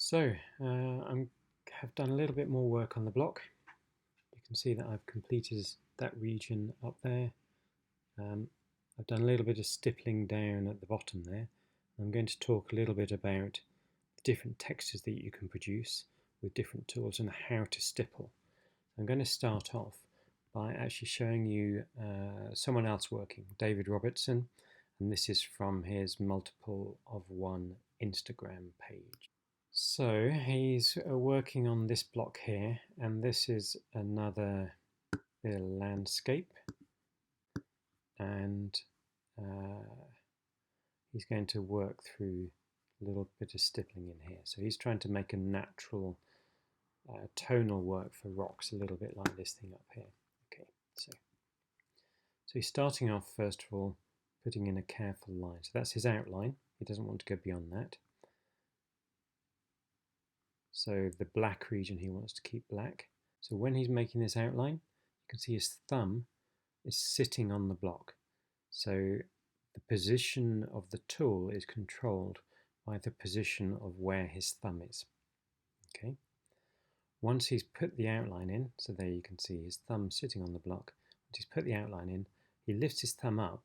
So I have done a little bit more work on the block. You can see that I've completed that region up there. I've done a little bit of stippling down at the bottom there. I'm going to talk a little bit about the different textures that you can produce with different tools and how to stipple. I'm going to start off by actually showing you someone else working, David Robertson, and this is from his multiple of one Instagram page. So he's working on this block here, and this is another little landscape, and he's going to work through a little bit of stippling in here. So he's trying to make a natural tonal work for rocks, a little bit like this thing up here. Okay, so he's starting off first of all putting in a careful line. So that's his outline. He doesn't want to go beyond that. So the black region he wants to keep black. So when he's making this outline, you can see his thumb is sitting on the block. So the position of the tool is controlled by the position of where his thumb is. Okay. Once he's put the outline in, so there you can see his thumb sitting on the block. Once he's put the outline in, he lifts his thumb up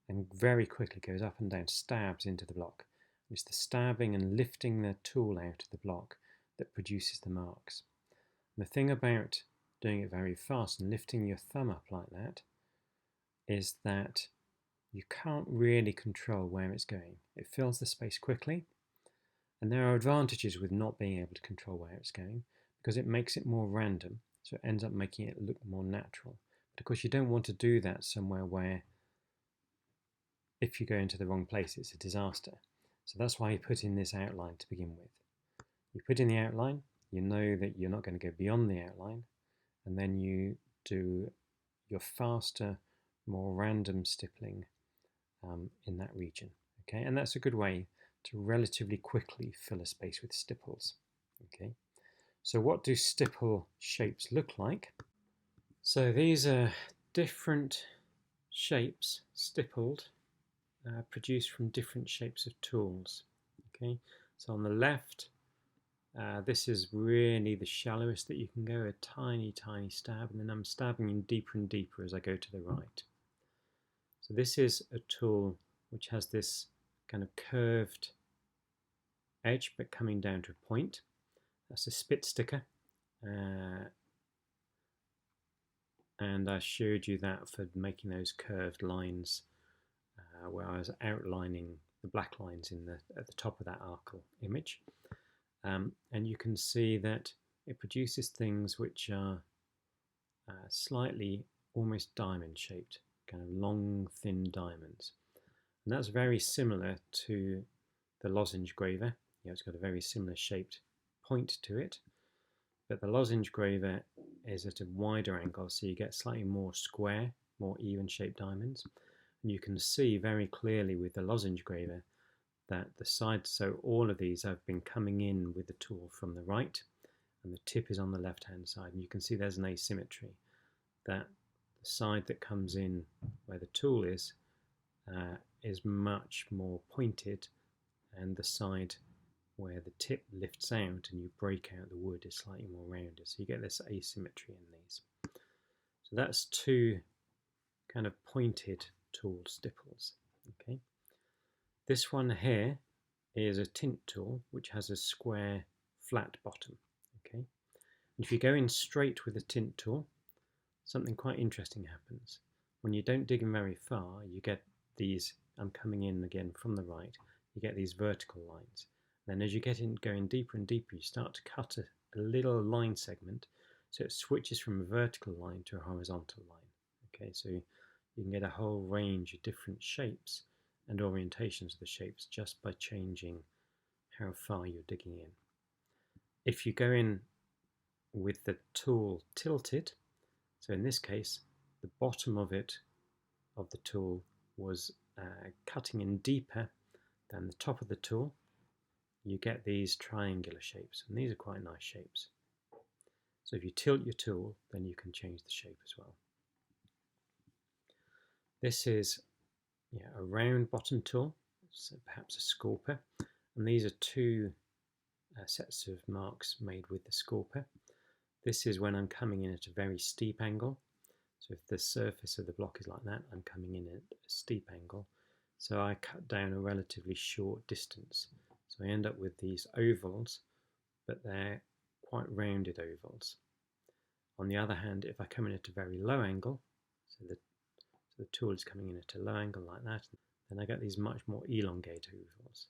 and very quickly goes up and down, stabs into the block. It's the stabbing and lifting the tool out of the block that produces the marks. And the thing about doing it very fast and lifting your thumb up like that is that you can't really control where it's going. It fills the space quickly, and there are advantages with not being able to control where it's going because it makes it more random, so it ends up making it look more natural. But of course you don't want to do that somewhere where if you go into the wrong place it's a disaster. So that's why you put in this outline to begin with. You put in the outline, you know that you're not going to go beyond the outline, and then you do your faster, more random stippling in that region. Okay, and that's a good way to relatively quickly fill a space with stipples. Okay, so what do stipple shapes look like? So these are different shapes stippled, produced from different shapes of tools. Okay, so on the left, this is really the shallowest that you can go, a tiny, tiny stab, and then I'm stabbing in deeper and deeper as I go to the right. So this is a tool which has this kind of curved edge but coming down to a point. That's a spit sticker. And I showed you that for making those curved lines where I was outlining the black lines at the top of that arcal image. And you can see that it produces things which are slightly almost diamond shaped, kind of long thin diamonds. And that's very similar to the lozenge graver. It's got a very similar shaped point to it, but the lozenge graver is at a wider angle, so you get slightly more square, more even shaped diamonds. And you can see very clearly with the lozenge graver that the sides, so all of these have been coming in with the tool from the right, and the tip is on the left hand side, and you can see there's an asymmetry, that the side that comes in where the tool is much more pointed, and the side where the tip lifts out and you break out the wood is slightly more rounded, so you get this asymmetry in these. So that's two kind of pointed tool stipples. Okay. This one here is a tint tool which has a square flat bottom. Okay. And if you go in straight with a tint tool, something quite interesting happens. When you don't dig in very far, you get these, I'm coming in again from the right, you get these vertical lines. Then as you get in going deeper and deeper, you start to cut a little line segment, so it switches from a vertical line to a horizontal line. Okay, so you can get a whole range of different shapes and orientations of the shapes just by changing how far you're digging in. If you go in with the tool tilted, so in this case the bottom of the tool was cutting in deeper than the top of the tool, you get these triangular shapes, and these are quite nice shapes. So if you tilt your tool, then you can change the shape as well. This is a round bottom tool, so perhaps a scorper, and these are two sets of marks made with the scorper. This is when I'm coming in at a very steep angle. So if the surface of the block is like that, I'm coming in at a steep angle. So I cut down a relatively short distance. So I end up with these ovals, but they're quite rounded ovals. On the other hand, if I come in at a very low angle, so the tool is coming in at a low angle like that, then I get these much more elongated ovals.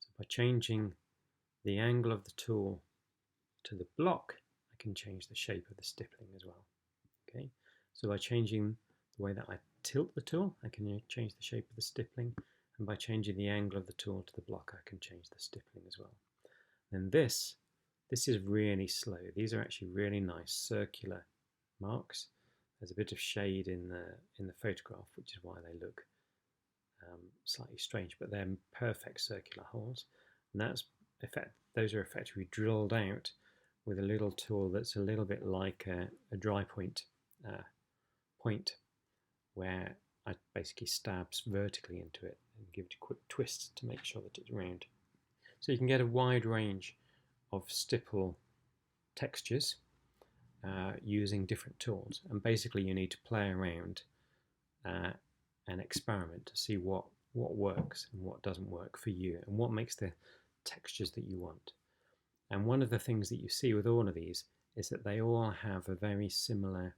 So by changing the angle of the tool to the block, I can change the shape of the stippling as well. Okay, so by changing the way that I tilt the tool, I can change the shape of the stippling, and by changing the angle of the tool to the block, I can change the stippling as well. And this is really slow. These are actually really nice circular marks. There's a bit of shade in the photograph, which is why they look slightly strange, but they're perfect circular holes, and those are effectively drilled out with a little tool that's a little bit like a dry point where I basically stabs vertically into it and give it a quick twist to make sure that it's round. So you can get a wide range of stipple textures using different tools, and basically you need to play around and experiment to see what works and what doesn't work for you and what makes the textures that you want. And one of the things that you see with all of these is that they all have a very similar,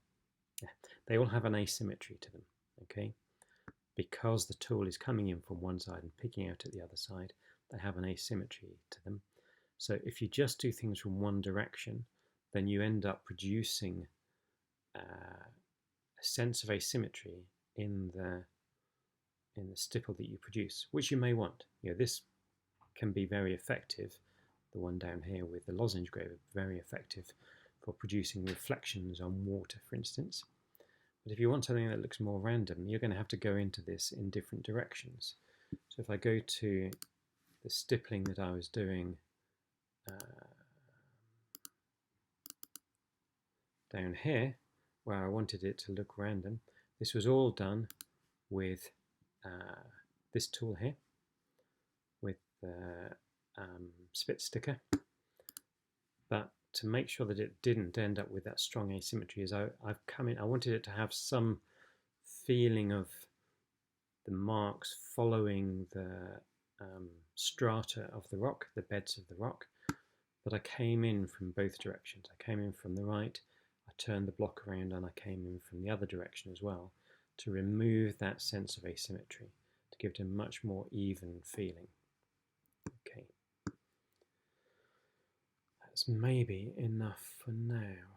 they all have an asymmetry to them, okay? Because the tool is coming in from one side and picking out at the other side, they have an asymmetry to them. So if you just do things from one direction, then you end up producing a sense of asymmetry in the stipple that you produce, which you may want. This can be very effective. The one down here with the lozenge graver, very effective for producing reflections on water, for instance. But if you want something that looks more random, you're going to have to go into this in different directions. So if I go to the stippling that I was doing down here, where I wanted it to look random, this was all done with this tool here, with the spit sticker. But to make sure that it didn't end up with that strong asymmetry, is I wanted it to have some feeling of the marks following the strata of the rock, the beds of the rock. But I came in from both directions. I came in from the right, I turned the block around, and I came in from the other direction as well to remove that sense of asymmetry, to give it a much more even feeling. Okay. That's maybe enough for now.